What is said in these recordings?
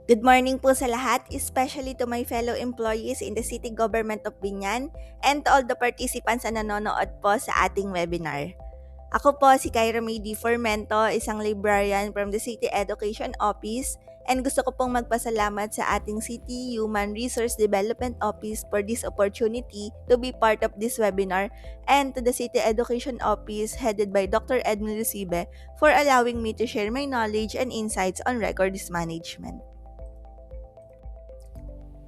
Good morning po sa lahat, especially to my fellow employees in the City Government of Binyan and to all the participants na nanonood po sa ating webinar. Ako po si Kyra May D. Formento, isang librarian from the City Education Office, and gusto ko pong magpasalamat sa ating City Human Resource Development Office for this opportunity to be part of this webinar, and to the City Education Office headed by Dr. Edmil Lucibe for allowing me to share my knowledge and insights on records management.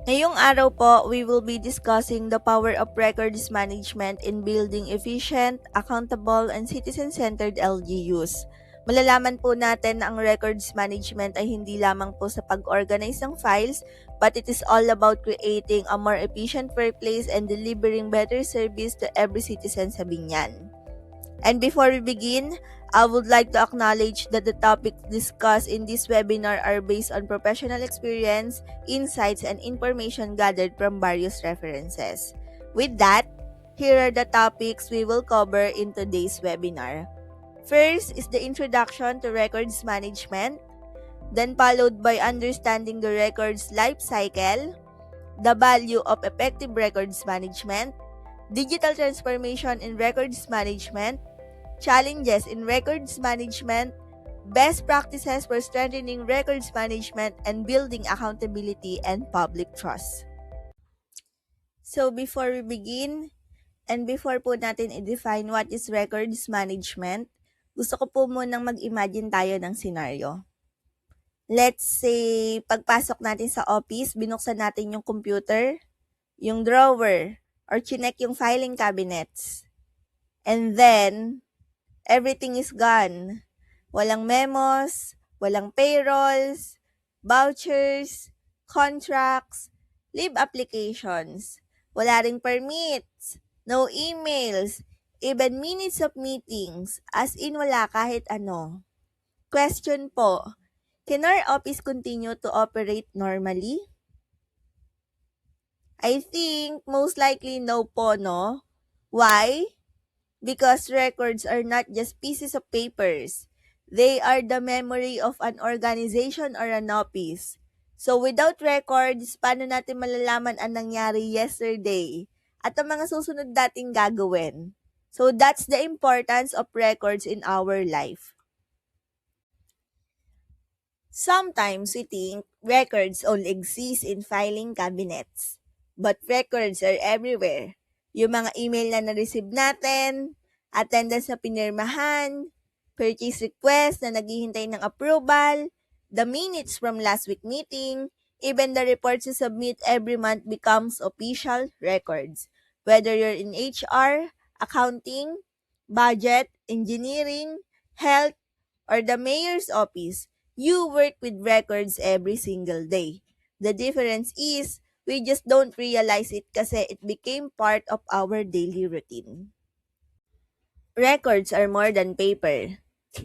Ngayong araw po, we will be discussing the power of records management in building efficient, accountable, and citizen-centered LGUs. Malalaman po natin na ang records management ay hindi lamang po sa pag-organize ng files, but it is all about creating a more efficient workplace and delivering better service to every citizen sa Binyan. And before we begin, I would like to acknowledge that the topics discussed in this webinar are based on professional experience, insights, and information gathered from various references. With that, here are the topics we will cover in today's webinar. First is the introduction to records management, then followed by understanding the records life cycle, the value of effective records management, digital transformation in records management, challenges in records management, best practices for strengthening records management, and building accountability and public trust. So before we begin, and before po natin i-define what is records management, gusto ko po munang mag-imagine tayo ng scenario. Let's say, pagpasok natin sa office, binuksan natin yung computer, yung drawer, or chinek yung filing cabinets. And then, everything is gone. Walang memos, walang payrolls, vouchers, contracts, leave applications. Wala ring permits, no emails, even minutes of meetings, as in wala kahit ano. Question po, can our office continue to operate normally? I think most likely no po, no? Why? Because records are not just pieces of papers. They are the memory of an organization or an office. So without records, paano natin malalaman ang nangyari yesterday at ang mga susunod nating gagawin? So that's the importance of records in our life. Sometimes we think records only exist in filing cabinets. But records are everywhere. Yung mga email na na-receive natin, attendance na pinirmahan, purchase request na naghihintay ng approval, the minutes from last week meeting, even the reports you submit every month becomes official records. Whether you're in HR, accounting, budget, engineering, health, or the mayor's office, you work with records every single day. The difference is, we just don't realize it kasi it became part of our daily routine. Records are more than paper.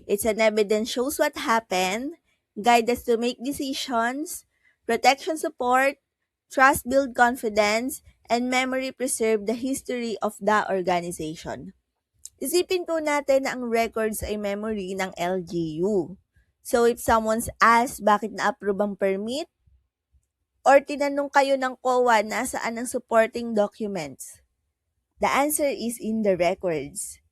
It's an evidence shows what happened, guide us to make decisions, protection support, trust build confidence, and memory preserve the history of the organization. Isipin po natin na ang records ay memory ng LGU. So if someone's asked bakit na-approve ang permit, or tinanong kayo ng COA nasaan ang supporting documents, the answer is in the records.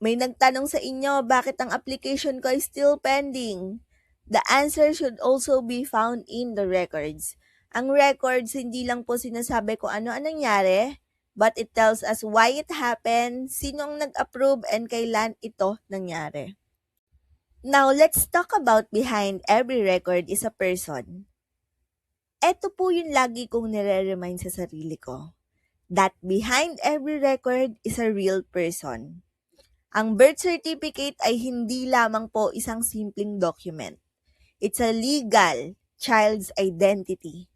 May nagtanong sa inyo bakit ang application ko ay still pending. The answer should also be found in the records. Ang records hindi lang po sinasabi kung ano ang nangyari, but it tells us why it happened, sino ang nag-approve, and kailan ito nangyari. Now, let's talk about behind every record is a person. Ito po yung lagi kong nire-remind sa sarili ko, that behind every record is a real person. Ang birth certificate ay hindi lamang po isang simpleng document. It's a legal child's identity.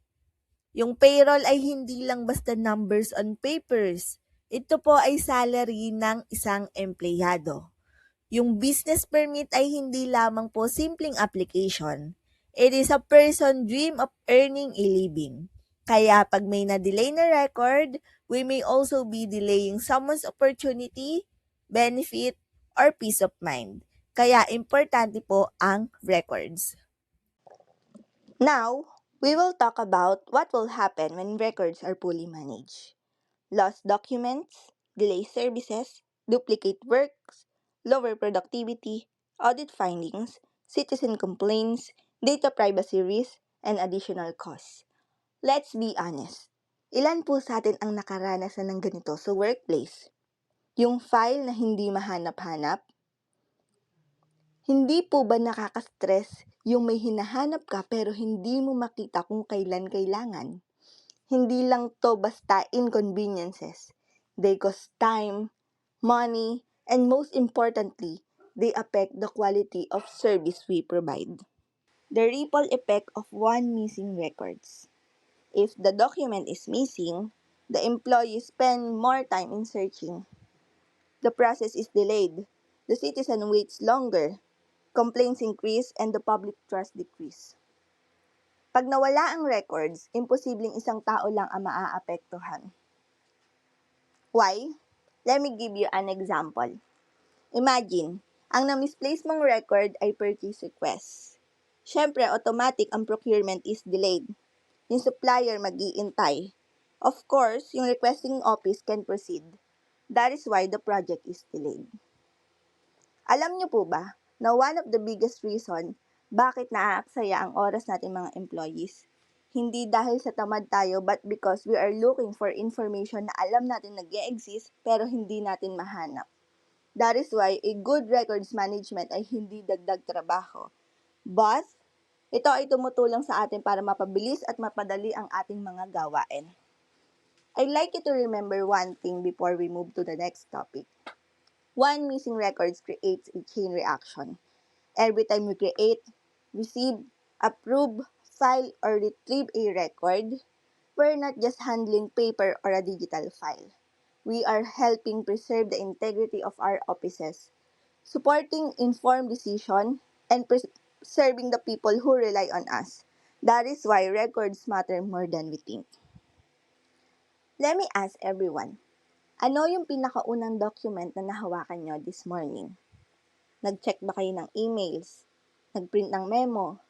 Yung payroll ay hindi lang basta numbers on papers. Ito po ay salary ng isang empleyado. Yung business permit ay hindi lamang po simpleng application. It is a person dream of earning a living. Kaya pag may na-delay na record, we may also be delaying someone's opportunity, benefit, or peace of mind. Kaya importante po ang records. Now, we will talk about what will happen when records are poorly managed. Lost documents, delay services, duplicate works, lower productivity, audit findings, citizen complaints, data privacy risks, and additional costs. Let's be honest. Ilan po sa atin ang nakaranas na ng ganito sa workplace? Yung file na hindi mahanap-hanap? Hindi po ba nakaka-stress yung may hinahanap ka pero hindi mo makita kung kailan kailangan? Hindi lang to basta inconveniences. They cost time, money, and most importantly, they affect the quality of service we provide. The ripple effect of one missing records. If the document is missing, the employee spend more time in searching. The process is delayed. The citizen waits longer. Complaints increase and the public trust decrease. Pag nawala ang records, imposibleng isang tao lang ang maaapektuhan. Why? Let me give you an example. Imagine, ang na-misplace mong record ay purchase request. Siyempre, automatic ang procurement is delayed. Yung supplier mag-iintay. Of course, yung requesting office can proceed. That is why the project is delayed. Alam niyo po ba na one of the biggest reason bakit naaaksaya ang oras natin mga employees? Hindi dahil sa tamad tayo but because we are looking for information na alam natin nag-e-exist pero hindi natin mahanap. That is why a good records management ay hindi dagdag trabaho. But, ito ay tumutulong sa atin para mapabilis at mapadali ang ating mga gawain. I'd like you to remember one thing before we move to the next topic. One missing records creates a chain reaction. Every time we create, receive, approve, file, or retrieve a record, we're not just handling paper or a digital file. We are helping preserve the integrity of our offices, supporting informed decision, and preserving the people who rely on us. That is why records matter more than we think. Let me ask everyone, ano yung pinakaunang document na nahawakan nyo this morning? Nag-check ba kayo ng emails? Nag-print ng memo?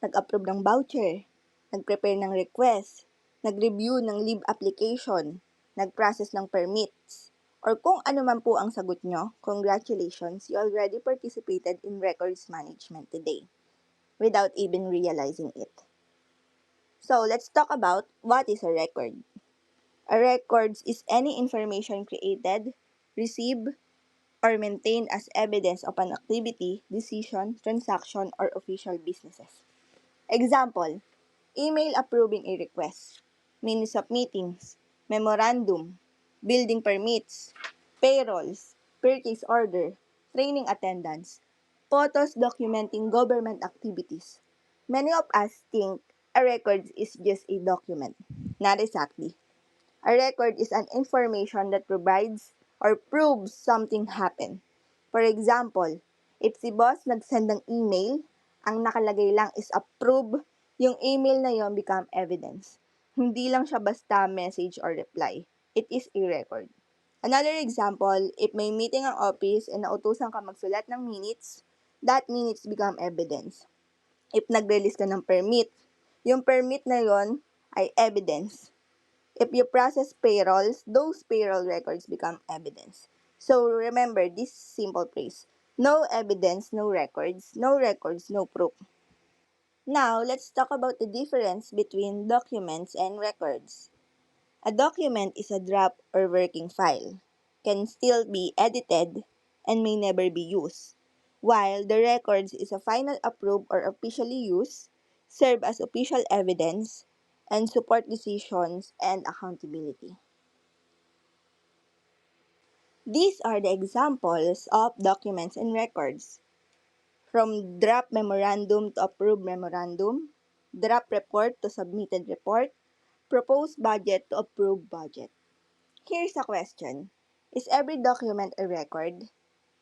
Nag-approve ng voucher? Nag-prepare ng request? Nag-review ng leave application? Nag-process ng permits? Or kung ano man po ang sagot nyo, congratulations, you already participated in records management today without even realizing it. So, let's talk about what is a record. A record is any information created, received, or maintained as evidence of an activity, decision, transaction, or official businesses. Example, email approving a request, minutes of meetings, memorandum, building permits, payrolls, purchase order, training attendance, photos documenting government activities. Many of us think a record is just a document. Not exactly. A record is an information that provides or proves something happened. For example, if si boss nag-send ng email, ang nakalagay lang is approve, yung email na yon become evidence. Hindi lang siya basta message or reply. It is a record. Another example, if may meeting ang office and nautusan ka magsulat ng minutes, that minutes become evidence. If nag-release ka ng permit, yung permit na yon ay evidence. If you process payrolls, those payroll records become evidence. So remember this simple phrase. No evidence, no records. No records, no proof. Now, let's talk about the difference between documents and records. A document is a draft or working file, can still be edited, and may never be used, while the records is a final approved or officially used, serve as official evidence, and support decisions and accountability. These are the examples of documents and records. From draft memorandum to approved memorandum, draft report to submitted report, proposed budget to approved budget. Here's a question. Is every document a record?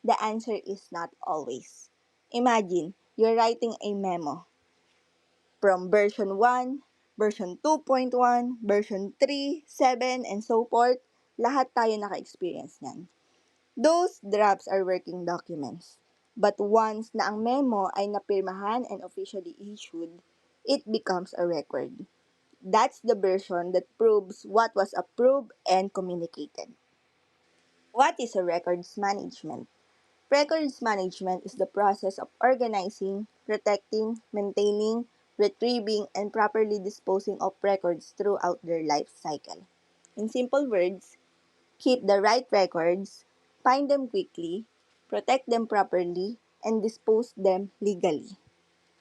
The answer is not always. Imagine, you're writing a memo. From version 1, version 2.1, version 3, 7, and so forth, lahat tayo naka-experience niyan. Those drafts are working documents. But once na ang memo ay napirmahan and officially issued, it becomes a record. That's the version that proves what was approved and communicated. What is a records management? Records management is the process of organizing, protecting, maintaining, retrieving, and properly disposing of records throughout their life cycle. In simple words, keep the right records, find them quickly, protect them properly, and dispose them legally.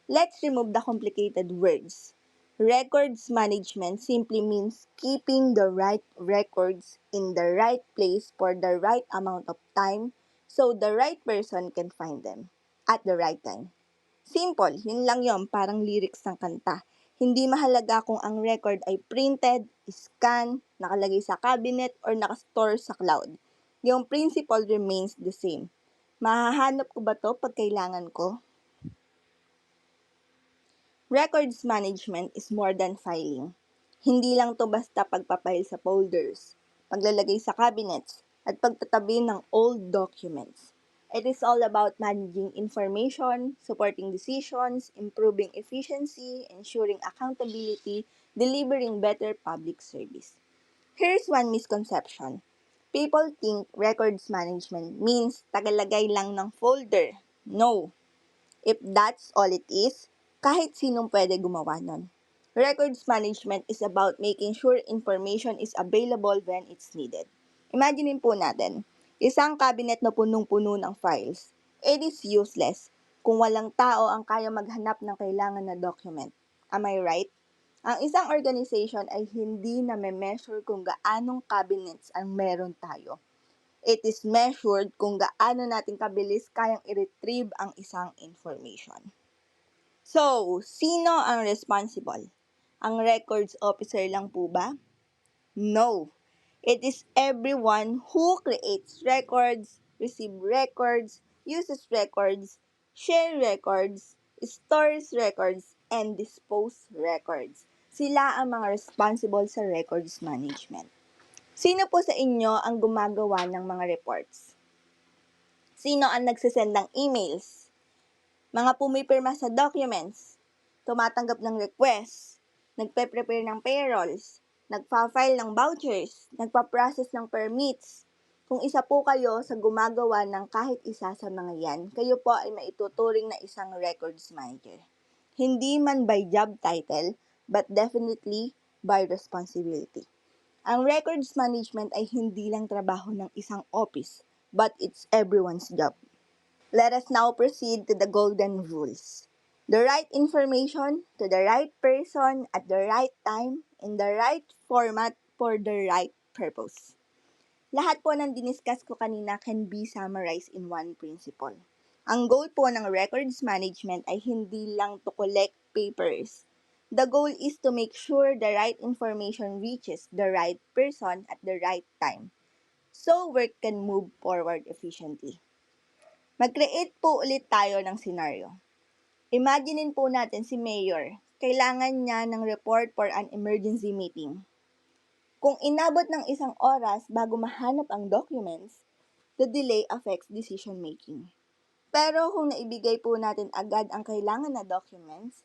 Let's remove the complicated words. Records management simply means keeping the right records in the right place for the right amount of time so the right person can find them at the right time. Simple, yun lang yon, parang lyrics ng kanta. Hindi mahalaga kung ang record ay printed, scan, nakalagay sa cabinet, or nakastore sa cloud. Yung principle remains the same. Mahahanap ko ba to pag kailangan ko? Records management is more than filing. Hindi lang to basta pagpapile sa folders, paglalagay sa cabinets, at pagtatabi ng old documents. It is all about managing information, supporting decisions, improving efficiency, ensuring accountability, delivering better public service. Here's one misconception. People think records management means tagalagay lang ng folder. No, if that's all it is, kahit sinong pwede gumawa nun. Records management is about making sure information is available when it's needed. Imaginin po natin, isang cabinet na punong-puno ng files. It is useless kung walang tao ang kaya maghanap ng kailangan na document. Am I right? Ang isang organization ay hindi na measure kung gaanong cabinets ang meron tayo. It is measured kung gaano natin kabilis kayang i-retrieve ang isang information. So, sino ang responsible? Ang records officer lang po ba? No. It is everyone who creates records, receive records, uses records, share records, stores records, and dispose records. Sila ang mga responsible sa records management. Sino po sa inyo ang gumagawa ng mga reports? Sino ang nagsisend ng emails? Mga pumipirma sa documents, tumatanggap ng requests, nagpe-prepare ng payrolls, nagpa-file ng vouchers, nagpa-process ng permits. Kung isa po kayo sa gumagawa ng kahit isa sa mga yan, kayo po ay maituturing na isang records manager. Hindi man by job title, but definitely by responsibility. Ang records management ay hindi lang trabaho ng isang office, but it's everyone's job. Let us now proceed to the golden rules. The right information to the right person at the right time in the right format for the right purpose. Lahat po ng diniscuss ko kanina can be summarized in one principle. Ang goal po ng records management ay hindi lang to collect papers. The goal is to make sure the right information reaches the right person at the right time so work can move forward efficiently. Mag-create po ulit tayo ng scenario. Imaginein po natin si Mayor. Kailangan niya ng report for an emergency meeting. Kung inabot ng isang oras bago mahanap ang documents, the delay affects decision making. Pero kung naibigay po natin agad ang kailangan na documents,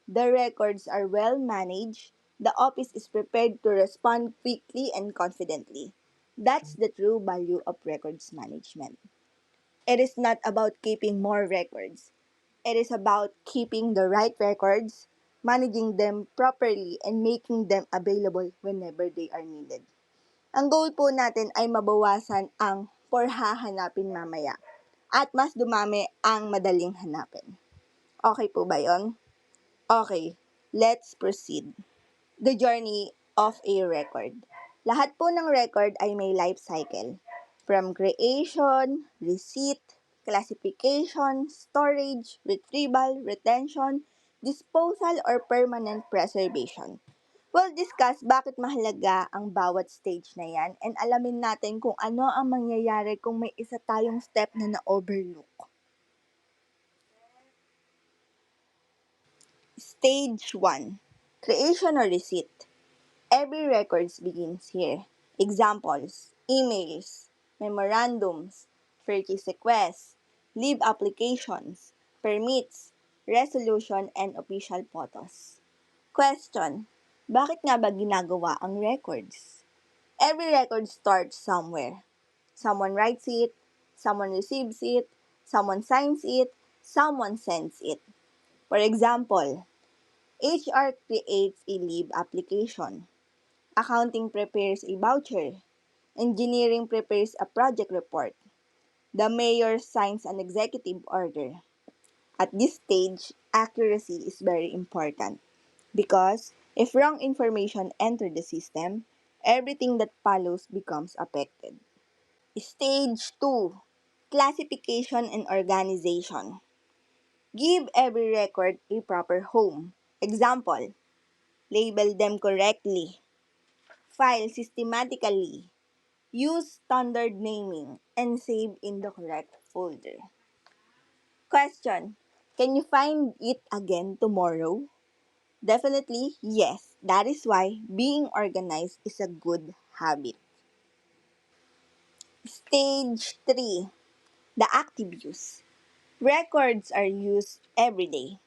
the records are well managed, the office is prepared to respond quickly and confidently. That's the true value of records management. It is not about keeping more records. It is about keeping the right records, managing them properly, and making them available whenever they are needed. Ang goal po natin ay mabawasan ang for hahanapin mamaya at mas dumami ang madaling hanapin. Okay po ba yon? Okay, let's proceed. The journey of a record. Lahat po ng record ay may life cycle. From creation, receipt, classification, storage, retrieval, retention, disposal, or permanent preservation. We'll discuss bakit mahalaga ang bawat stage na yan and alamin natin kung ano ang mangyayari kung may isa tayong step na na-overlook. Stage 1. Creation or receipt. Every records begins here. Examples, emails, memorandums, purchase requests, leave applications, permits, resolution, and official photos. Question: bakit nga ba ginagawa ang records? Every record starts somewhere. Someone writes it, someone receives it, someone signs it, someone sends it. For example, HR creates a leave application. Accounting prepares a voucher. Engineering prepares a project report. The mayor signs an executive order. At this stage, accuracy is very important because if wrong information enter the system, everything that follows becomes affected. Stage 2: classification and organization. Give every record a proper home. Example: label them correctly, file systematically, use standard naming, and save in the correct folder. Question: can you find it again tomorrow? Definitely yes. That is why being organized is a good habit. Stage 3: the active use. Records are used every day,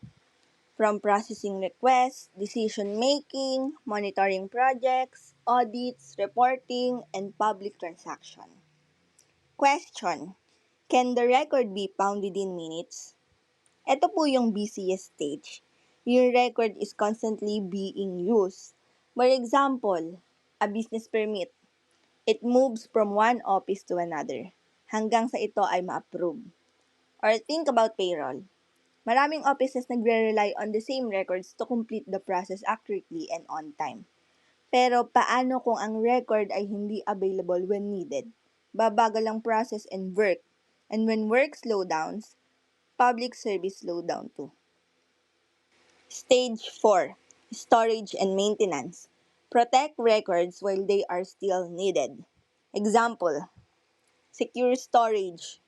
from processing requests, decision making, monitoring projects, audits, reporting, and public transaction. Question: can the record be found within minutes? Ito po yung busiest stage. Your record is constantly being used. For example, a business permit. It moves from one office to another hanggang sa ito ay ma-approve. Or think about payroll. Maraming offices nagre-rely on the same records to complete the process accurately and on time. Pero paano kung ang record ay hindi available when needed? Babagal ang process and work. And when work slow downs, public service slow down too. Stage 4: storage and maintenance. Protect records while they are still needed. Example: secure storage,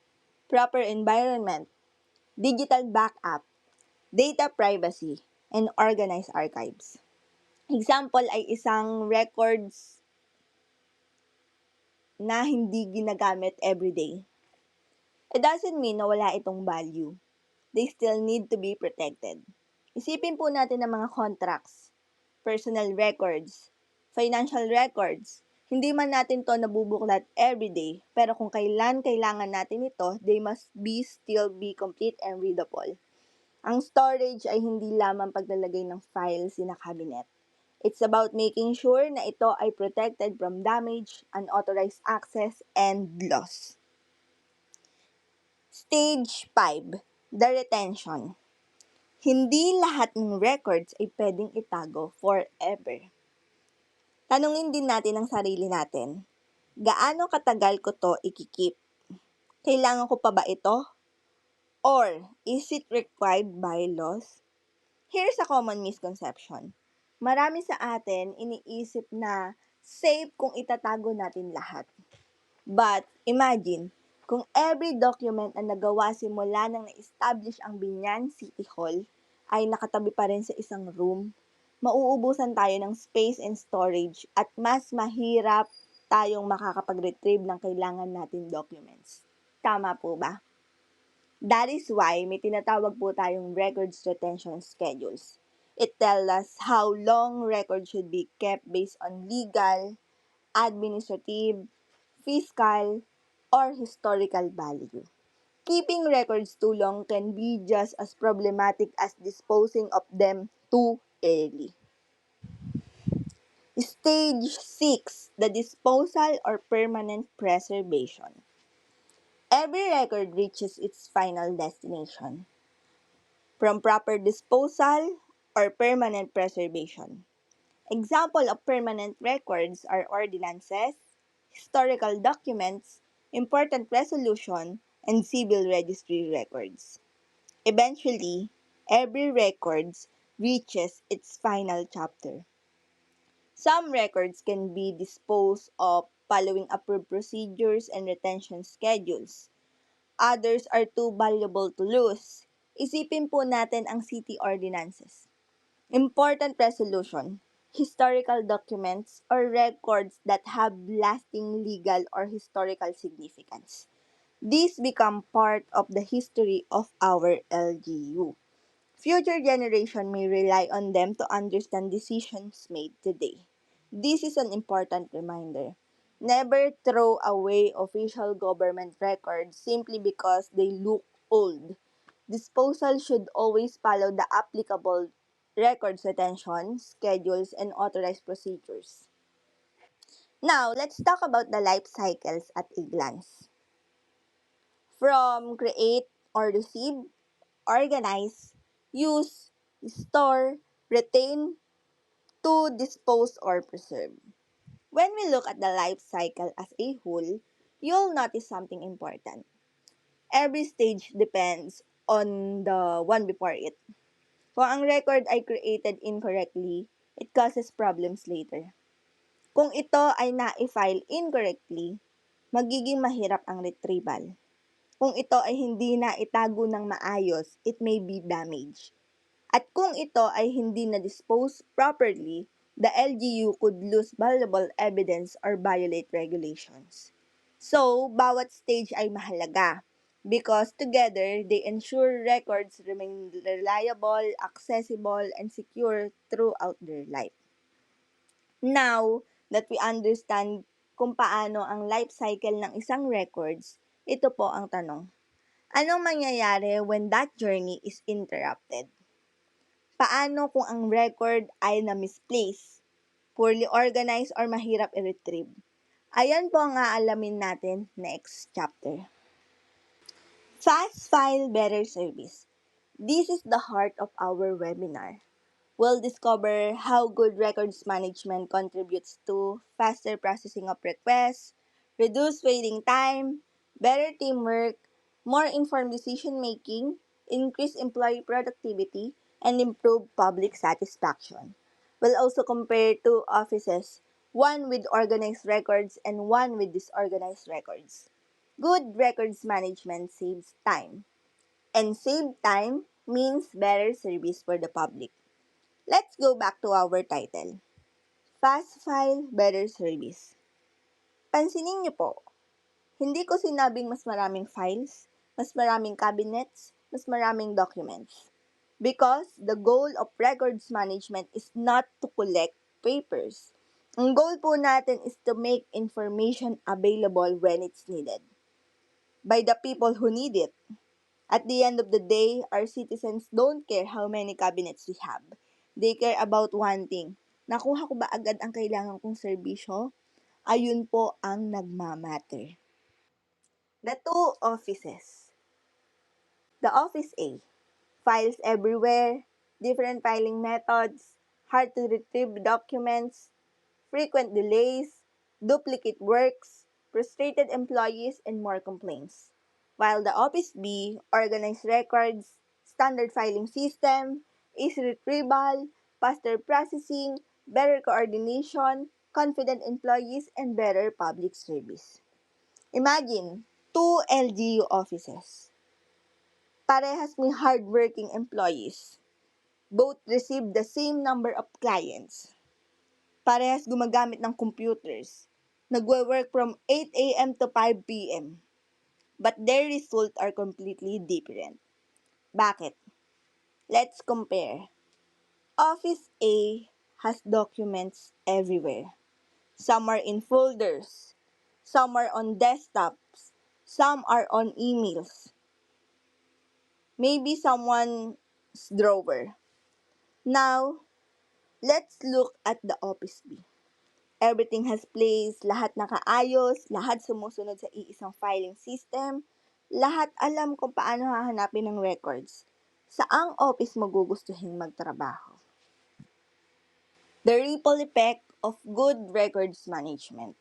proper environment, digital backup, data privacy, and organized archives. Example ay isang records na hindi ginagamit everyday. It doesn't mean na wala itong value. They still need to be protected. Isipin po natin ang mga contracts, personal records, financial records. Hindi man natin to nabubuklat everyday, pero kung kailangan natin ito, they must be still be complete and readable. Ang storage ay hindi lamang paglalagay ng files in a cabinet. It's about making sure na ito ay protected from damage, unauthorized access, and loss. Stage 5: the retention. Hindi lahat ng records ay pwedeng itago forever. Tanungin din natin ang sarili natin. Gaano katagal ko to ikikip? Kailangan ko pa ba ito? Or is it required by laws? Here's a common misconception. Marami sa atin iniisip na safe kung itatago natin lahat. But imagine, kung every document na nagawa simula nang na-establish ang Binyan City Hall ay nakatabi pa rin sa isang room, mauubusan tayo ng space and storage at mas mahirap tayong makakapag-retrieve ng kailangan natin documents. Tama po ba? That is why may tinatawag po tayong records retention schedules. It tells us how long records should be kept based on legal, administrative, fiscal, or historical value. Keeping records too long can be just as problematic as disposing of them too early. Stage 6: the disposal or permanent preservation. Every record reaches its final destination, from proper disposal or permanent preservation. Example of permanent records are ordinances, historical documents, important resolution, and civil registry records. Eventually, every record reaches its final chapter. Some records can be disposed of following approved procedures and retention schedules. Others are too valuable to lose. Isipin po natin ang city ordinances. Important resolution, historical documents, or records that have lasting legal or historical significance. These become part of the history of our LGU. Future generation may rely on them to understand decisions made today. This is an important reminder. Never throw away official government records simply because they look old. Disposal should always follow the applicable records retention, schedules, and authorized procedures. Now, let's talk about the life cycles at a glance. From create or receive, organize, use, store, retain, to dispose or preserve. When we look at the life cycle as a whole, you'll notice something important. Every stage depends on the one before it. Kung ang record ay created incorrectly, it causes problems later. Kung ito ay na-file incorrectly, magiging mahirap ang retrieval. Kung ito ay hindi na itago ng maayos, it may be damaged. At kung ito ay hindi na-dispose properly, the LGU could lose valuable evidence or violate regulations. So, bawat stage ay mahalaga because together they ensure records remain reliable, accessible, and secure throughout their life. Now that we understand kung paano ang life cycle ng isang records, ito po ang tanong. Anong mangyayari when that journey is interrupted? Paano kung ang record ay na-misplace, poorly organized, or mahirap i-retrieve? Ayan po ang aalamin natin next chapter. Fast File Better Service. This is the heart of our webinar. We'll discover how good records management contributes to faster processing of requests, reduced waiting time, better teamwork, more informed decision making, increased employee productivity, and improved public satisfaction. We'll also compare two offices, one with organized records and one with disorganized records. Good records management saves time, and saved time means better service for the public. Let's go back to our title. Fast File, Better Service. Pansinin niyo po, hindi ko sinabing mas maraming files, mas maraming cabinets, mas maraming documents. Because the goal of records management is not to collect papers. Ang goal po natin is to make information available when it's needed by the people who need it. At the end of the day, our citizens don't care how many cabinets we have. They care about one thing. Nakuha ko ba agad ang kailangan kong serbisyo? Ayun po ang nagmamatter. The two offices. The Office A. Files everywhere, different filing methods, hard to retrieve documents, frequent delays, duplicate works, frustrated employees, and more complaints. While the Office B, organized records, standard filing system, easy retrieval, faster processing, better coordination, confident employees, and better public service. Imagine, two LGU offices. Parehas may hardworking employees. Both receive the same number of clients. Parehas gumagamit ng computers. Nagwe-work from 8 a.m. to 5 p.m. But their results are completely different. Bakit? Let's compare. Office A has documents everywhere. Some are in folders. Some are on desktops. Some are on emails. Maybe someone's drawer. Now, let's look at the Office B. Everything has place, lahat nakaayos, lahat sumusunod sa iisang filing system, lahat alam kung paano hahanapin ng records. Saang office mo gugustuhin magtrabaho? The ripple effect of good records management.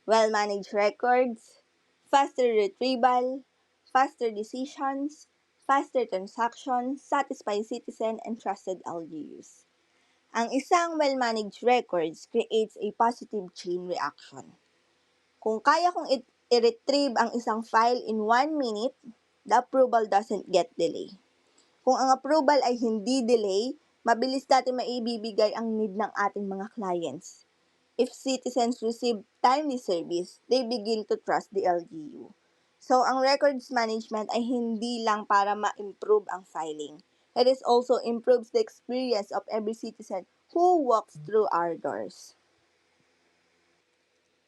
Well-managed records, faster retrieval, faster decisions, faster transactions, satisfied citizen, and trusted LGUs. Ang isang well-managed records creates a positive chain reaction. Kung kaya kong i-retrieve ang isang file in 1 minute, the approval doesn't get delay. Kung ang approval ay hindi delay, mabilis natin maibibigay ang need ng ating mga clients. If citizens receive timely service, they begin to trust the LGU. So, ang records management ay hindi lang para ma-improve ang filing, It is also improves the experience of every citizen who walks through our doors.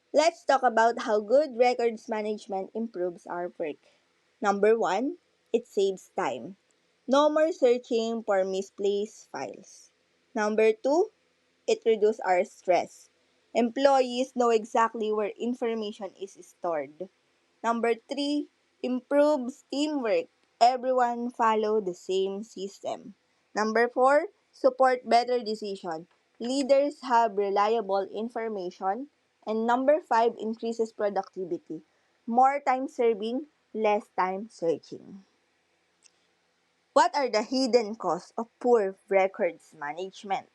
Let's talk about how good records management improves our work. Number one, it saves time. No more searching for misplaced files. Number two, it reduces our stress. Employees know exactly where information is stored. Number three, improves teamwork. Everyone follow the same system. Number four, support better decision. Leaders have reliable information. And number five, increases productivity. More time serving, less time searching. What are the hidden costs of poor records management?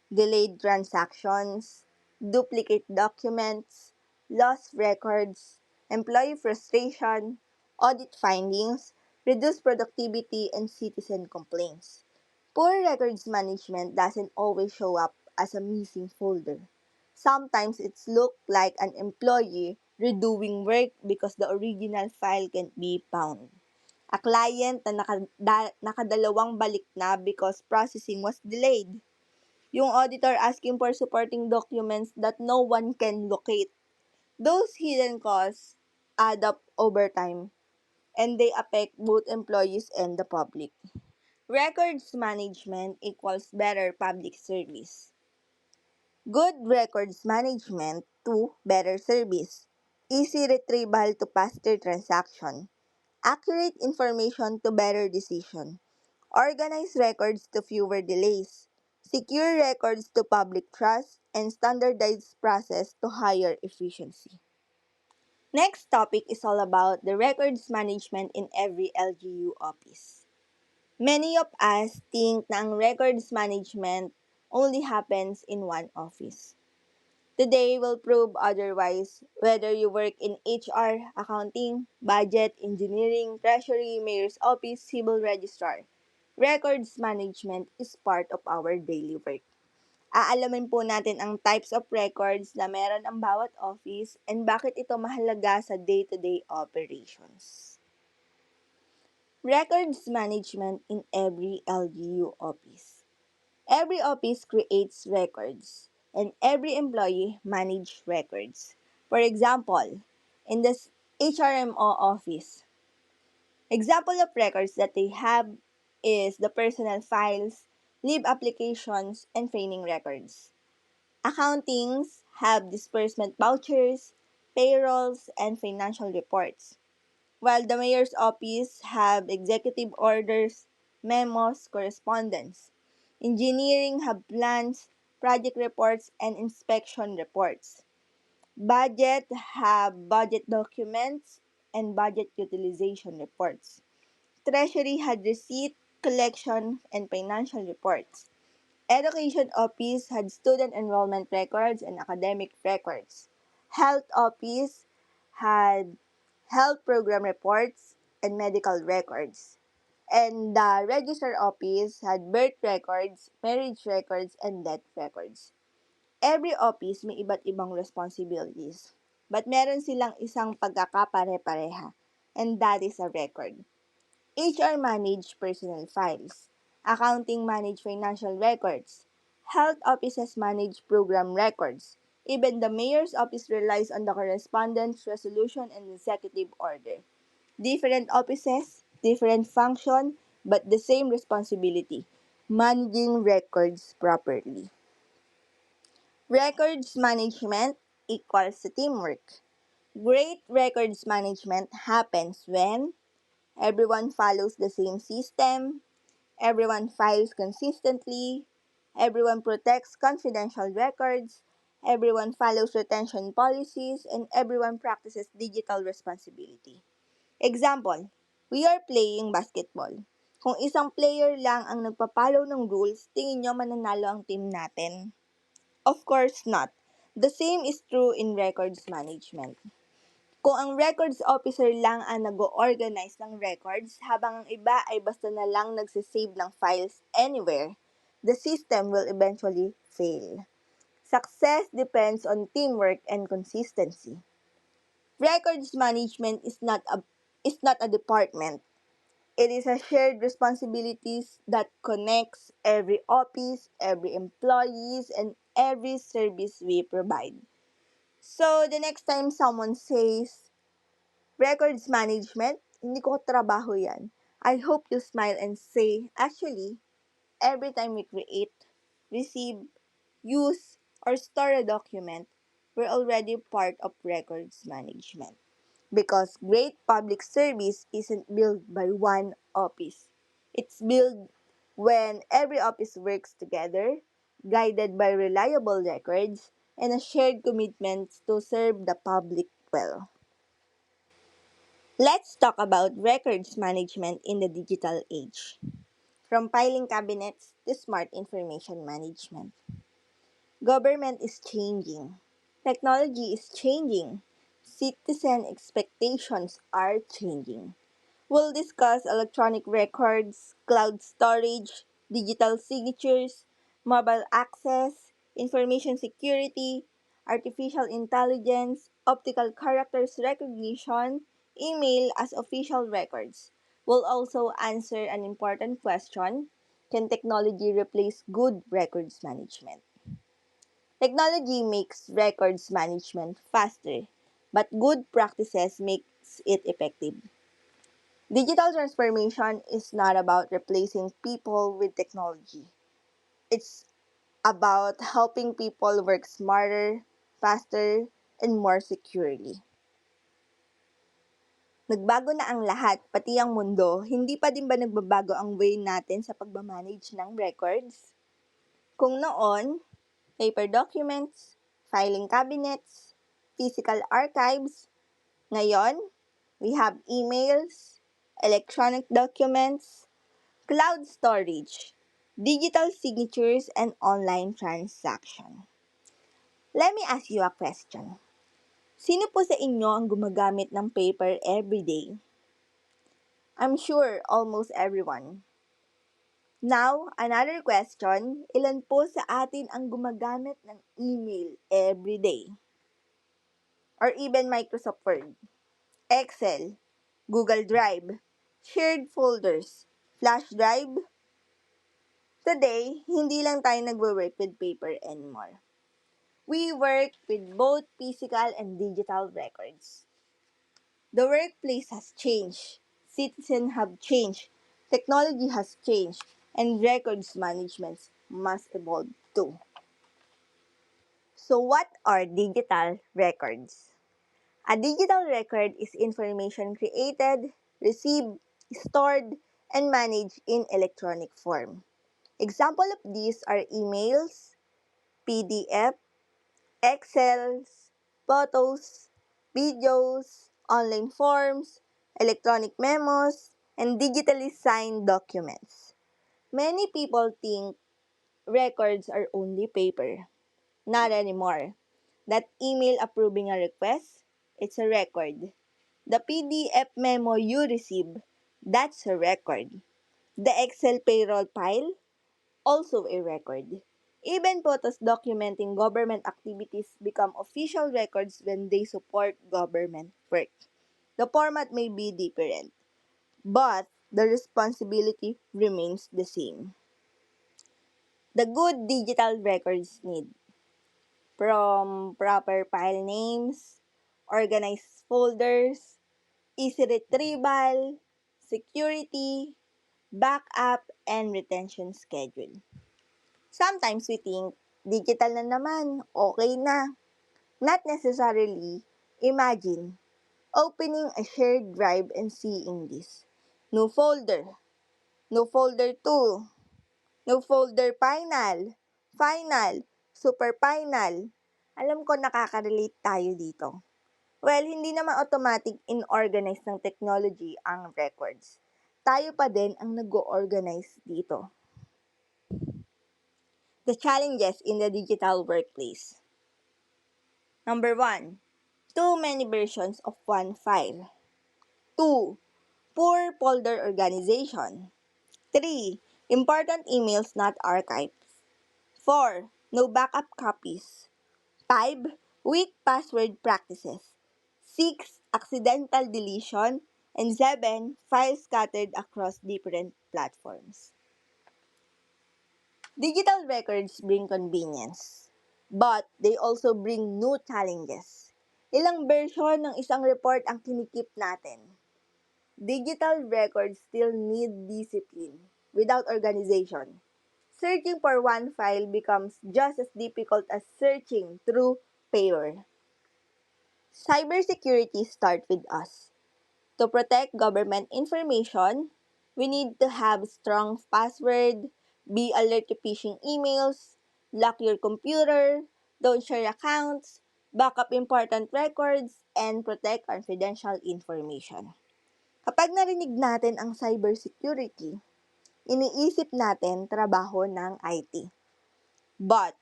Delayed transactions, duplicate documents, lost records, employee frustration, audit findings, reduced productivity, and citizen complaints. Poor records management doesn't always show up as a missing folder. Sometimes it's look like an employee redoing work because the original file can't be found. A client na nakadalawang balik na because processing was delayed. Yung auditor asking for supporting documents that no one can locate. Those hidden costs add up over time and they affect both employees and the public. Records management equals better public service. Good records management to better service. Easy retrieval to faster transaction. Accurate information to better decision. Organize records to fewer delays. Secure records to public trust and standardized process to higher efficiency. Next topic is all about the records management in every LGU office. Many of us think na ang records management only happens in one office. Today will prove otherwise whether you work in HR, accounting, budget, engineering, treasury, mayor's office, civil registrar. Records management is part of our daily work. Aalamin po natin ang types of records na meron ang bawat office and bakit ito mahalaga sa day-to-day operations. Records management in every LGU office. Every office creates records, and every employee manages records. For example, in the HRMO office, example of records that they have is the personal files, leave applications, and training records. Accountings have disbursement vouchers, payrolls, and financial reports, while the mayor's office have executive orders, memos, correspondence. Engineering have plans, project reports, and inspection reports. Budget have budget documents and budget utilization reports. Treasury had receipt, collection, and financial reports. Education Office had student enrollment records and academic records. Health Office had health program reports and medical records. And the Register Office had birth records, marriage records, and death records. Every office may iba't ibang responsibilities. But meron silang isang pagkakapare-pareha, and that is a record. HR manage personal files. Accounting manage financial records. Health offices manage program records. Even the mayor's office relies on the correspondence, resolution, and executive order. Different offices, different function, but the same responsibility, managing records properly. Records management equals to teamwork. Great records management happens when everyone follows the same system, everyone files consistently, everyone protects confidential records, everyone follows retention policies, and everyone practices digital responsibility. Example, we are playing basketball. Kung isang player lang ang nagpapalo ng rules, tingin nyo mananalo ang team natin? Of course not. The same is true in records management. Kung ang records officer lang ang nag-organize ng records habang ang iba ay basta na lang nagsisave ng files anywhere, the system will eventually fail. Success depends on teamwork and consistency. Records management is not a department. It is a shared responsibilities that connects every office, every employees, and every service we provide. So, the next time someone says, records management, hindi ko trabaho yan. I hope you smile and say, actually, every time we create, receive, use, or store a document, we're already part of records management. Because great public service isn't built by one office. It's built when every office works together, guided by reliable records and a shared commitment to serve the public well. Let's talk about records management in the digital age. From filing cabinets to smart information management. Government is changing. Technology is changing. Citizen expectations are changing. We'll discuss electronic records, cloud storage, digital signatures, mobile access, information security, artificial intelligence, optical characters recognition, email as official records. We'll also answer an important question: can technology replace good records management? Technology makes records management faster, but good practices makes it effective. Digital transformation is not about replacing people with technology. It's about helping people work smarter, faster, and more securely. Nagbago na ang lahat, pati ang mundo. Hindi pa din ba nagbabago ang way natin sa pagmamanage ng records? Kung noon, paper documents, filing cabinets, physical archives, ngayon, we have emails, electronic documents, cloud storage, digital signatures, and online transaction. Let me ask you a question. Sino po sa inyo ang gumagamit ng paper every day? I'm sure almost everyone. Now, another question, ilan po sa atin ang gumagamit ng email every day? Or even Microsoft Word, Excel, Google Drive, shared folders, flash drive? Today, hindi lang tayo nagwo-work with paper anymore. We work with both physical and digital records. The workplace has changed, citizens have changed, technology has changed, and records management must evolve too. So what are digital records? A digital record is information created, received, stored, and managed in electronic form. Example of these are emails, PDF, Excels, photos, videos, online forms, electronic memos, and digitally signed documents. Many people think records are only paper. Not anymore. That email approving a request, it's a record. The PDF memo you receive, that's a record. The Excel payroll file, also a record. Even photos documenting government activities become official records when they support government work. The format may be different, but the responsibility remains the same. The good digital records need from proper file names, organized folders, easy retrieval, security, backup, and retention schedule. Sometimes we think, digital na naman, okay na. Not necessarily. Imagine, opening a shared drive and seeing this. No folder. No folder 2. No folder final. Final. Super final. Alam ko nakaka-relate tayo dito. Well, hindi naman automatic in-organize ng technology ang records. Tayo pa din ang nag-organize dito. The challenges in the digital workplace. Number 1, too many versions of one file. 2, poor folder organization. 3, important emails not archived. 4, no backup copies. 5, weak password practices. 6, accidental deletion. And 7, files scattered across different platforms. Digital records bring convenience, but they also bring new challenges. Ilang version ng isang report ang kinikip natin. Digital records still need discipline. Without organization, searching for one file becomes just as difficult as searching through paper. Cybersecurity starts with us. To protect government information, we need to have strong password, be alert to phishing emails, lock your computer, don't share accounts, backup important records, and protect confidential information. Kapag narinig natin ang cybersecurity, iniisip natin trabaho ng IT. But,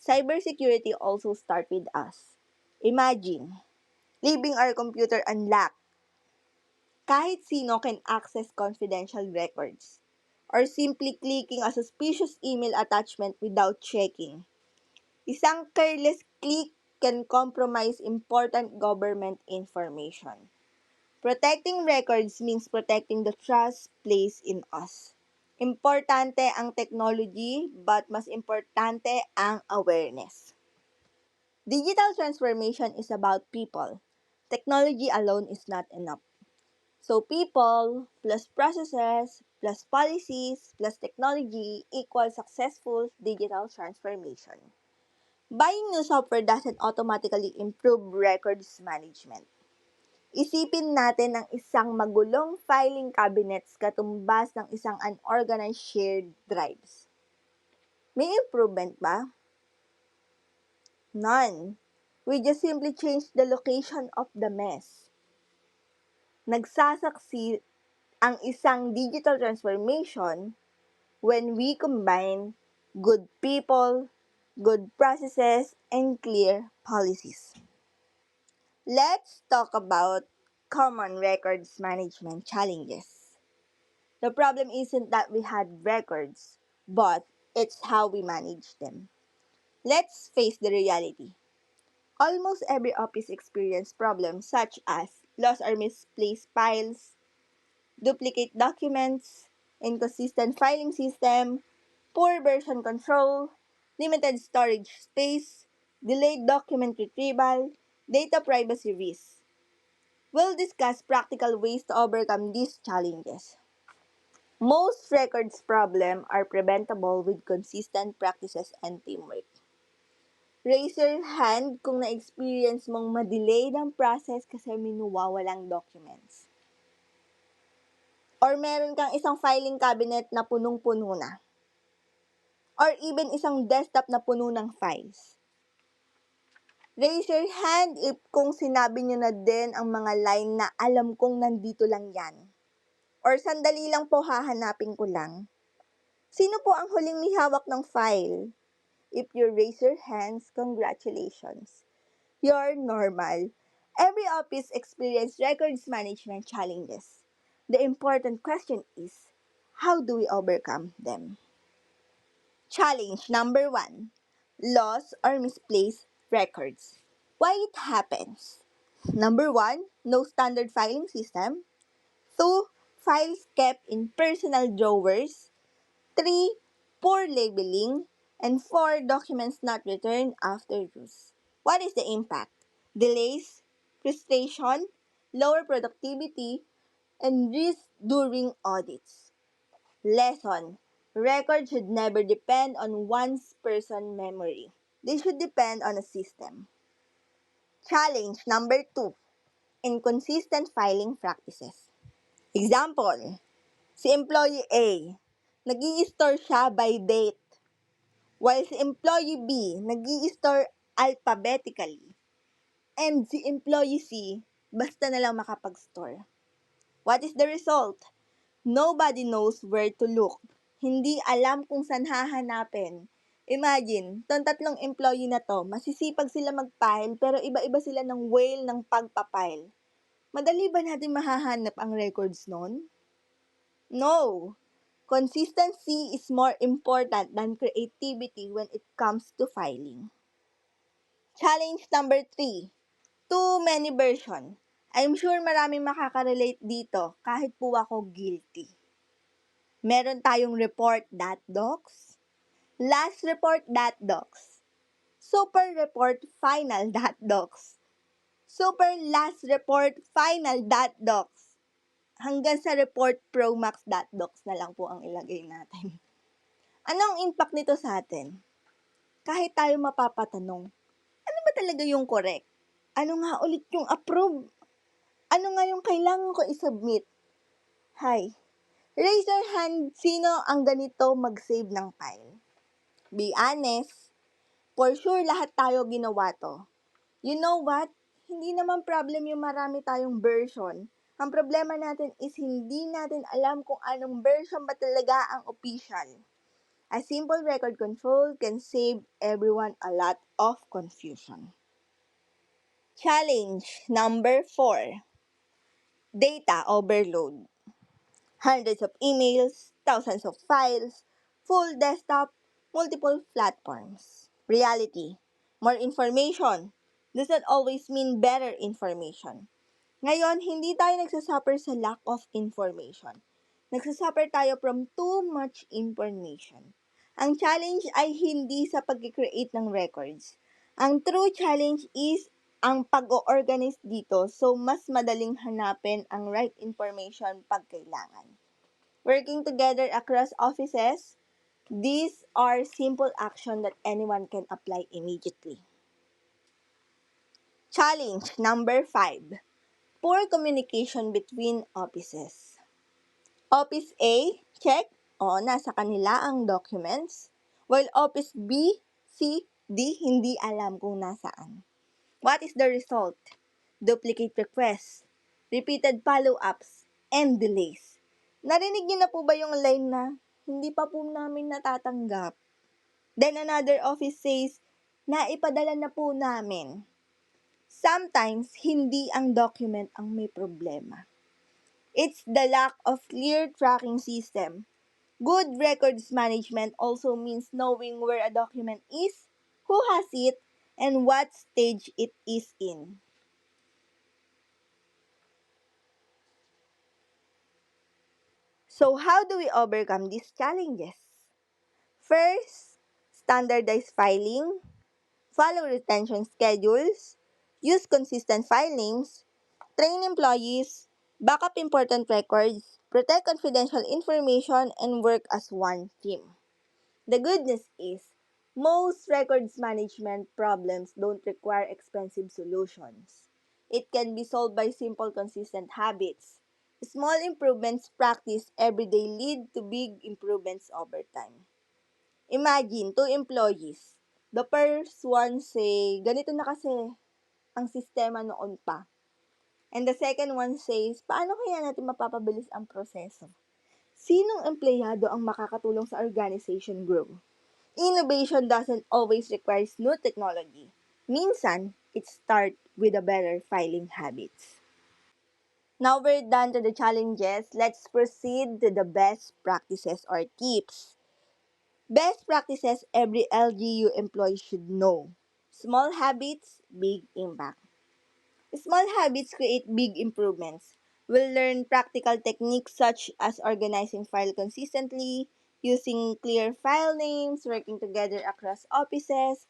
cybersecurity also starts with us. Imagine, leaving our computer unlocked. Kahit sino can access confidential records. Or simply clicking a suspicious email attachment without checking. Isang careless click can compromise important government information. Protecting records means protecting the trust placed in us. Importante ang technology, but mas importante ang awareness. Digital transformation is about people. Technology alone is not enough. So people plus processes plus policies plus technology equals successful digital transformation. Buying new software doesn't automatically improve records management. Isipin natin ang isang magulong filing cabinets katumbas ng isang unorganized shared drives. May improvement ba? None. We just simply changed the location of the mess. Nagsasaksi ang isang digital transformation when we combine good people, good processes, and clear policies. Let's talk about common records management challenges. The problem isn't that we had records, but it's how we manage them. Let's face the reality. Almost every office experiences problems such as lost or misplaced files, duplicate documents, inconsistent filing system, poor version control, limited storage space, delayed document retrieval, data privacy risks. We'll discuss practical ways to overcome these challenges. Most records problems are preventable with consistent practices and teamwork. Raise your hand kung na-experience mong ma-delay ng process kasi minuwawalang documents. Or meron kang isang filing cabinet na punong-puno na. Or even isang desktop na puno ng files. Raise your hand if kung sinabi nyo na din ang mga line na alam kong nandito lang yan. Or sandali lang po hahanapin ko lang. Sino po ang huling may hawak ng file? If you raise your hands, congratulations. You're normal. Every office experiences records management challenges. The important question is, how do we overcome them? Challenge number 1, lost or misplaced records. Why it happens? Number 1, no standard filing system. 2, files kept in personal drawers. 3, poor labeling. And 4, documents not returned after use. What is the impact? Delays, frustration, lower productivity, and risk during audits. Lesson: records should never depend on one's person memory. They should depend on a system. Challenge number 2, inconsistent filing practices. Example, si employee A, nag-i-store siya by date, while si employee B, nag-i-store alphabetically, and si employee C, basta na lang makapag-store. What is the result? Nobody knows where to look. Hindi alam kung saan hahanapin. Imagine, tong tatlong employee na to, masisipag sila mag-file pero iba-iba sila ng whale ng pagpapile. Madali ba natin mahahanap ang records nun? No. Consistency is more important than creativity when it comes to filing. Challenge number 3, too many version. I'm sure maraming makaka-relate dito kahit po ako guilty. Meron tayong report.docs, last report.docs, super report final.docs, super last report final.docs, hanggang sa report promax.docs na lang po ang ilagay natin. Anong impact nito sa atin? Kahit tayo mapapatanong, ano ba talaga yung correct? Ano nga ulit yung approve? Ano nga yung kailangan ko i-submit? Hi, raise your hand, sino ang ganito mag-save ng file? Be honest, for sure lahat tayo ginawa to. You know what? Hindi naman problem yung marami tayong version. Ang problema natin is hindi natin alam kung anong version ba talaga ang official. A simple record control can save everyone a lot of confusion. Challenge number 4. Data overload. Hundreds of emails, thousands of files, full desktop, multiple platforms. Reality. More information does not always mean better information. Ngayon, hindi tayo nagsasuffer sa lack of information. Nagsasuffer tayo from too much information. Ang challenge ay hindi sa pag-create ng records. Ang true challenge is ang pag-organize dito so mas madaling hanapin ang right information pag kailangan. Working together across offices, these are simple actions that anyone can apply immediately. Challenge number 5. Poor communication between offices. Office A, check, o nasa kanila ang documents, while Office B, C, D, hindi alam kung nasaan. What is the result? Duplicate requests, repeated follow-ups, and delays. Narinig niyo na po ba yung line na, hindi pa po namin natatanggap? Then another office says, naipadala na po namin. Sometimes, hindi ang document ang may problema. It's the lack of clear tracking system. Good records management also means knowing where a document is, who has it, and what stage it is in. So how do we overcome these challenges? First, standardize filing, follow retention schedules, use consistent file names, train employees, back up important records, protect confidential information, and work as one team. The good news is, most records management problems don't require expensive solutions. It can be solved by simple, consistent habits. Small improvements practiced every day lead to big improvements over time. Imagine, two employees. The first one say, ganito na kasi ang sistema noon pa. And the second one says, paano kaya natin mapapabilis ang proseso? Sinong empleyado ang makakatulong sa organization grow? Innovation doesn't always require new technology. Minsan, it starts with a better filing habits. Now we're done to the challenges. Let's proceed to the best practices or tips. Best practices every LGU employee should know. Small habits, big impact. Small habits create big improvements. We'll learn practical techniques such as organizing file consistently, using clear file names, working together across offices.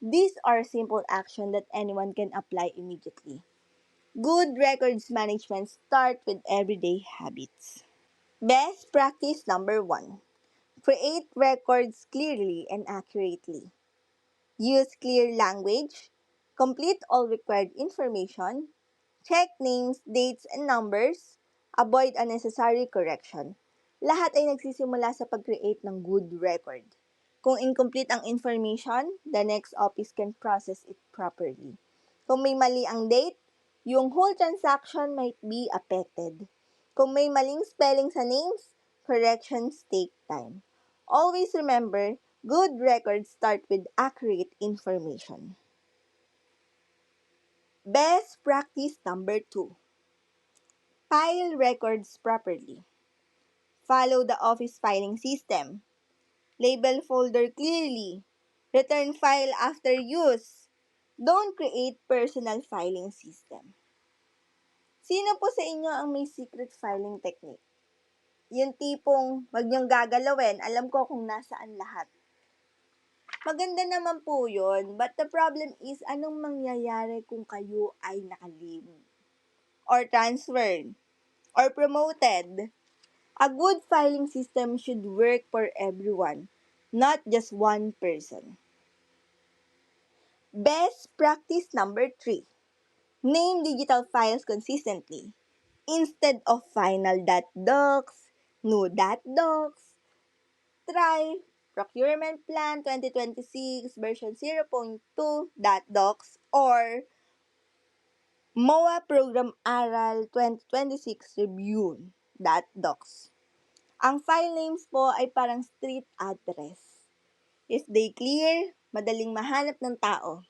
These are simple actions that anyone can apply immediately. Good records management start with everyday habits. Best practice number 1. Create records clearly and accurately. Use clear language. Complete all required information. Check names, dates, and numbers. Avoid unnecessary correction. Lahat ay nagsisimula sa pag-create ng good record. Kung incomplete ang information, the next office can process it properly. Kung may mali ang date, yung whole transaction might be affected. Kung may maling spelling sa names, corrections take time. Always remember, good records start with accurate information. Best practice number 2. File records properly. Follow the office filing system. Label folder clearly. Return file after use. Don't create personal filing system. Sino po sa inyo ang may secret filing technique? Yung tipong wag niyong gagalawin, alam ko kung nasaan lahat. Maganda naman po yun, but the problem is anong mangyayari kung kayo ay naka-leave or transferred or promoted? A good filing system should work for everyone, not just one person. Best practice number 3. Name digital files consistently. Instead of final.docs, new.docs, try Procurement Plan 2026 version 0.2.docs or MOA Program Aral 2026 Review.docs. Ang file names po ay parang street address. If they clear, madaling mahanap ng tao.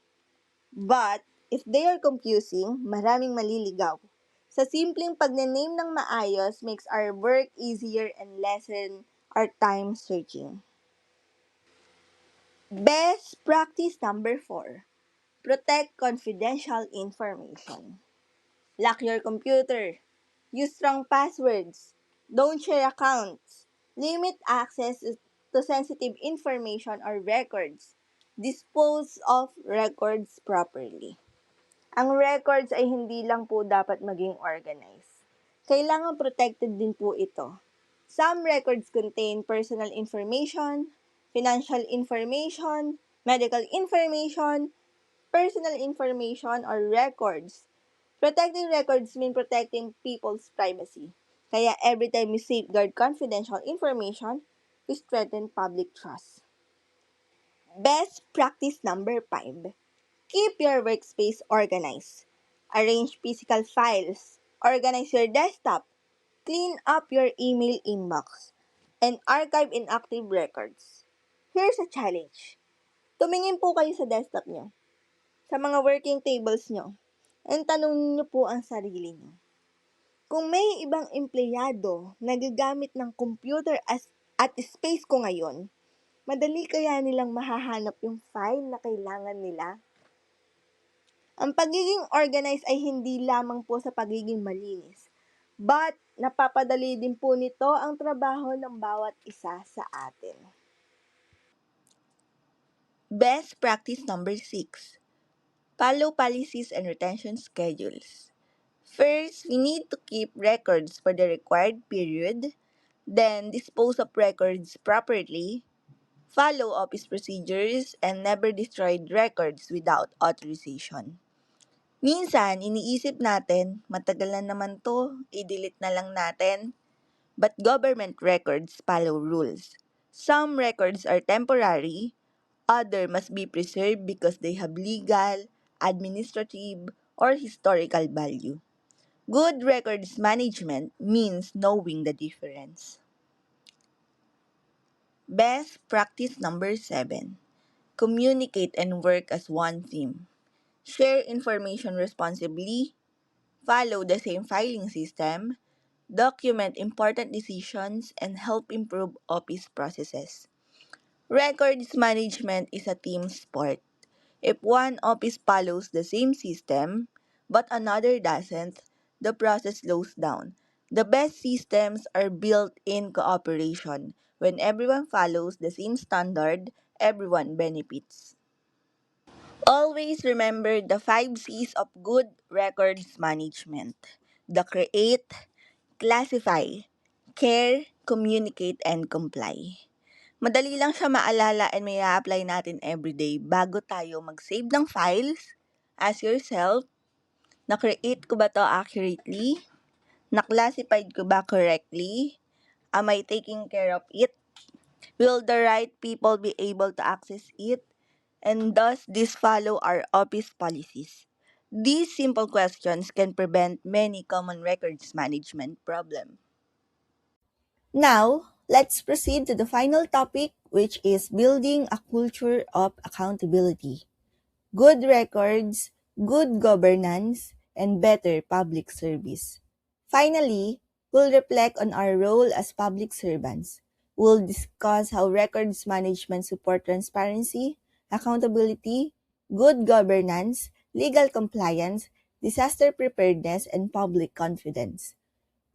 But, if they are confusing, maraming maliligaw. Sa simpleng pagne-name ng maayos makes our work easier and lessen our time searching. Best practice number 4. Protect confidential information. Lock your computer. Use strong passwords. Don't share accounts. Limit access to sensitive information or records. Dispose of records properly. Ang records ay hindi lang po dapat maging organized. Kailangan protected din po ito. Some records contain personal information, financial information, medical information, personal information, or records. Protecting records mean protecting people's privacy. Kaya every time we safeguard confidential information, we strengthen public trust. Best practice number 5. Keep your workspace organized. Arrange physical files. Organize your desktop. Clean up your email inbox. And archive inactive records. Here's a challenge. Tumingin po kayo sa desktop nyo, sa mga working tables nyo, and tanongin nyo po ang sarili nyo. Kung may ibang empleyado na gagamit ng computer at space ko ngayon, madali kaya nilang mahahanap yung file na kailangan nila? Ang pagiging organized ay hindi lamang po sa pagiging malinis, but napapadali din po nito ang trabaho ng bawat isa sa atin. Best practice number 6. Follow policies and retention schedules. First, we need to keep records for the required period, then dispose of records properly, follow office procedures, and never destroy records without authorization. Minsan, iniisip natin, matagal na naman to, i-delete na lang natin. But government records follow rules. Some records are temporary, other must be preserved because they have legal, administrative, or historical value. Good records management means knowing the difference. Best practice number 7. Communicate and work as one team. Share information responsibly, follow the same filing system, document important decisions, and help improve office processes. Records management is a team sport. If one office follows the same system, but another doesn't, the process slows down. The best systems are built in cooperation. When everyone follows the same standard, everyone benefits. Always remember the 5 C's of good records management. The create, classify, care, communicate, and comply. Madali lang siya maalala and may apply natin everyday bago tayo mag-save ng files. Ask yourself, na-create ko ba to accurately? Na-classified ko ba correctly? Am I taking care of it? Will the right people be able to access it? And does this follow our office policies? These simple questions can prevent many common records management problems. Now, let's proceed to the final topic, which is building a culture of accountability. Good records, good governance, and better public service. Finally, we'll reflect on our role as public servants. We'll discuss how records management support transparency, accountability, good governance, legal compliance, disaster preparedness, and public confidence.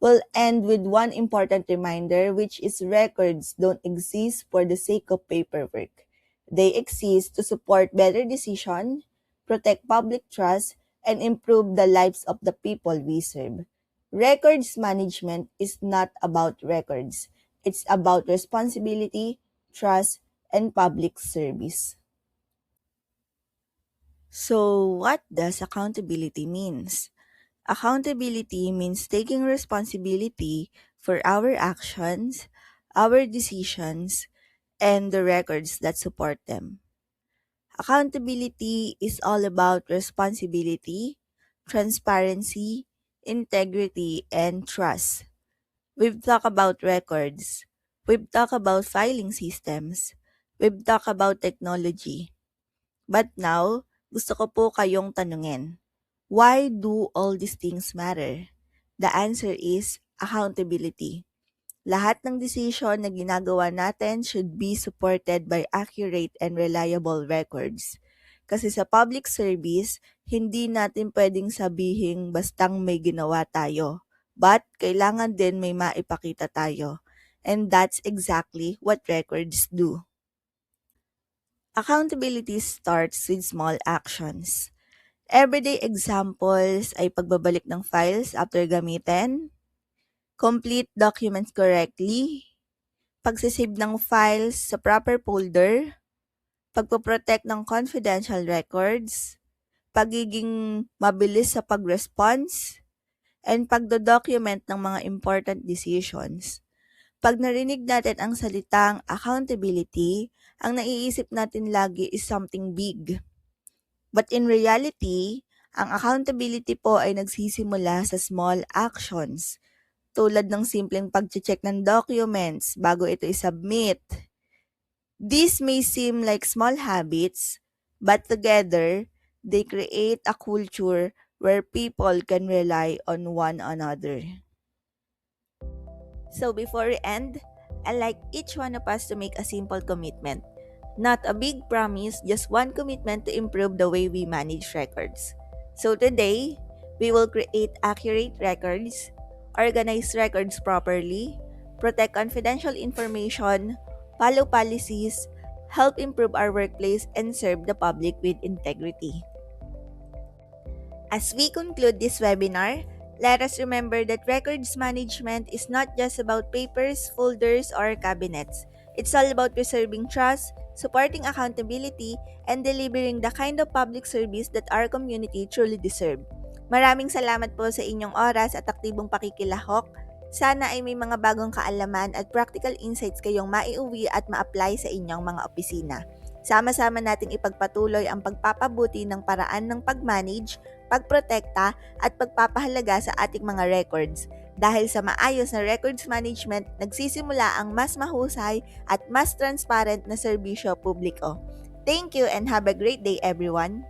We'll end with one important reminder, which is records don't exist for the sake of paperwork. They exist to support better decision, protect public trust, and improve the lives of the people we serve. Records management is not about records. It's about responsibility, trust, and public service. So, what does accountability means? Accountability means taking responsibility for our actions, our decisions, and the records that support them. Accountability is all about responsibility, transparency, integrity, and trust. We've talked about records. We've talked about filing systems. We've talked about technology. But now, gusto ko po kayong tanungin. Why do all these things matter? The answer is accountability. Lahat ng decision na ginagawa natin should be supported by accurate and reliable records. Kasi sa public service, hindi natin pwedeng sabihin bastang may ginawa tayo. But kailangan din may maipakita tayo. And that's exactly what records do. Accountability starts with small actions. Everyday examples ay pagbabalik ng files after gamitin, complete documents correctly, pagsisave ng files sa proper folder, pagpoprotect ng confidential records, pagiging mabilis sa pag-response, and pagdo-document ng mga important decisions. Pag narinig natin ang salitang accountability, ang naiisip natin lagi is something big. But in reality, ang accountability po ay nagsisimula sa small actions, tulad ng simpleng pag-check ng documents bago ito i-submit. These may seem like small habits, but together, they create a culture where people can rely on one another. So before we end, I'd like each one of us to make a simple commitment. Not a big promise, just one commitment to improve the way we manage records. So today, we will create accurate records, organize records properly, protect confidential information, follow policies, help improve our workplace, and serve the public with integrity. As we conclude this webinar, let us remember that records management is not just about papers, folders, or cabinets. It's all about preserving trust, supporting accountability, and delivering the kind of public service that our community truly deserve. Maraming salamat po sa inyong oras at aktibong pakikilahok. Sana ay may mga bagong kaalaman at practical insights kayong maiuwi at ma-apply sa inyong mga opisina. Sama-sama nating ipagpatuloy ang pagpapabuti ng paraan ng pag-manage, pagprotekta at pagpapahalaga sa ating mga records. Dahil sa maayos na records management, nagsisimula ang mas mahusay at mas transparent na serbisyo publiko. Thank you and have a great day everyone!